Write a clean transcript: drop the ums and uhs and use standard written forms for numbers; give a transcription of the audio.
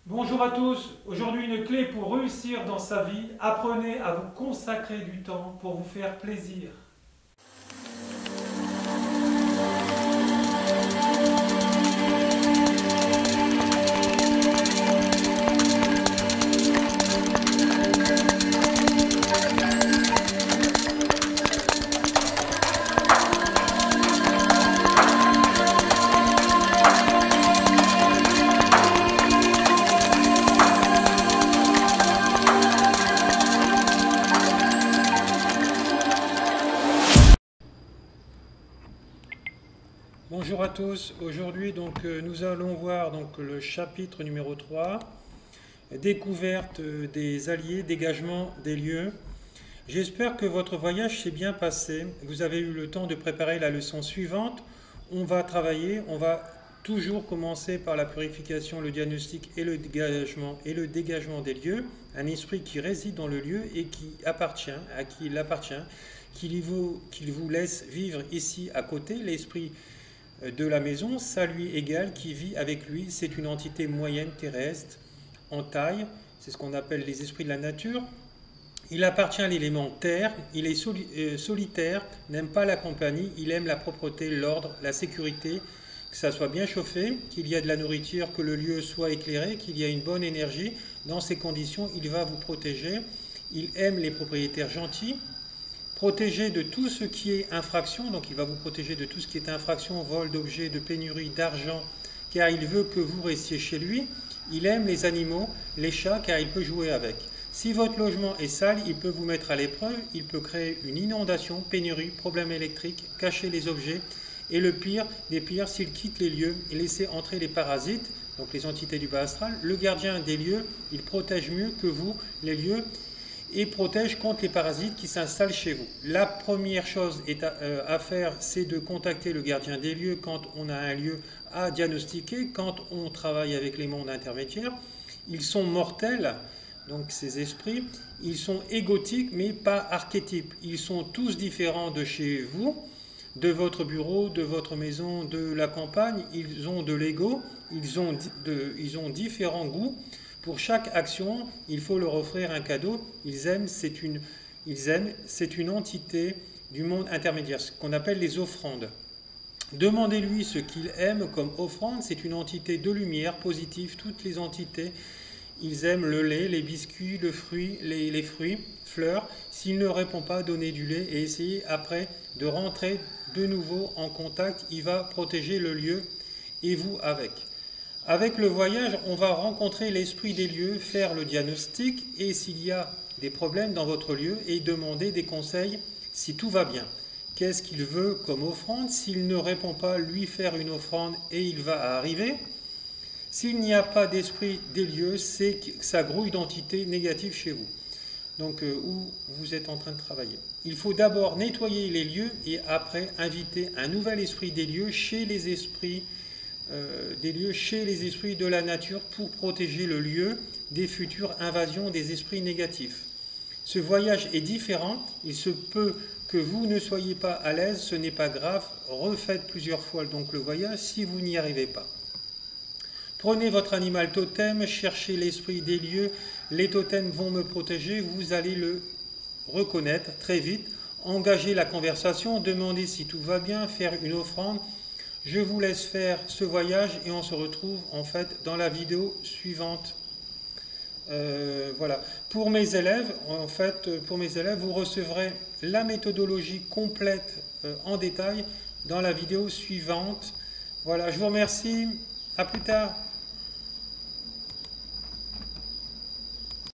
Bonjour à tous, aujourd'hui une clé pour réussir dans sa vie, apprenez à vous consacrer du temps pour vous faire plaisir. Bonjour à tous, aujourd'hui nous allons voir le chapitre numéro 3, découverte des alliés, dégagement des lieux. J'espère que votre voyage s'est bien passé, vous avez eu le temps de préparer la leçon suivante. On va toujours commencer par la purification, le diagnostic et le dégagement des lieux. Un esprit qui réside dans le lieu et à qui il appartient, qu'il vous laisse vivre ici à côté. L'esprit de la maison, ça lui égal, qui vit avec lui, c'est une entité moyenne terrestre en taille, c'est ce qu'on appelle les esprits de la nature. Il appartient à l'élément terre, il est solitaire, n'aime pas la compagnie, il aime la propreté, l'ordre, la sécurité, que ça soit bien chauffé, qu'il y a de la nourriture, que le lieu soit éclairé, qu'il y a une bonne énergie. Dans ces conditions, il va vous protéger. Il aime les propriétaires gentils, protéger de tout ce qui est infraction, donc il va vous protéger de tout ce qui est infraction, vol d'objets, de pénurie, d'argent, car il veut que vous restiez chez lui. Il aime les animaux, les chats, car il peut jouer avec. Si votre logement est sale, il peut vous mettre à l'épreuve, il peut créer une inondation, pénurie, problème électrique, cacher les objets, et le pire des pires, s'il quitte les lieux et laisser entrer les parasites, donc les entités du bas astral, le gardien des lieux, il protège mieux que vous les lieux, et protège contre les parasites qui s'installent chez vous. La première chose à faire, c'est de contacter le gardien des lieux quand on a un lieu à diagnostiquer, quand on travaille avec les mondes intermédiaires. Ils sont mortels, donc ces esprits, ils sont égotiques mais pas archétypes. Ils sont tous différents de chez vous, de votre bureau, de votre maison, de la campagne. Ils ont de l'ego, ils ont différents goûts. Pour chaque action, il faut leur offrir un cadeau. Ils aiment, c'est une entité du monde intermédiaire, ce qu'on appelle les offrandes. Demandez-lui ce qu'il aime comme offrande, c'est une entité de lumière positive. Toutes les entités, ils aiment le lait, les biscuits, les fruits, fleurs. S'il ne répond pas, donnez du lait et essayez après de rentrer de nouveau en contact. Il va protéger le lieu et vous avec. Avec le voyage, on va rencontrer l'esprit des lieux, faire le diagnostic et s'il y a des problèmes dans votre lieu et demander des conseils si tout va bien. Qu'est-ce qu'il veut comme offrande? S'il ne répond pas, lui faire une offrande et il va arriver. S'il n'y a pas d'esprit des lieux, c'est que ça grouille d'entités négatives chez vous, donc où vous êtes en train de travailler. Il faut d'abord nettoyer les lieux et après inviter un nouvel esprit des lieux chez les esprits de la nature pour protéger le lieu des futures invasions des esprits négatifs. Ce voyage est différent, il se peut que vous ne soyez pas à l'aise, ce n'est pas grave, refaites plusieurs fois donc le voyage si vous n'y arrivez pas. Prenez votre animal totem, cherchez l'esprit des lieux, les totems vont me protéger, vous allez le reconnaître très vite, engagez la conversation, demandez si tout va bien, faire une offrande. Je vous laisse faire ce voyage et on se retrouve en fait dans la vidéo suivante. Voilà. Pour mes élèves, vous recevrez la méthodologie complète en détail dans la vidéo suivante. Voilà, je vous remercie. À plus tard.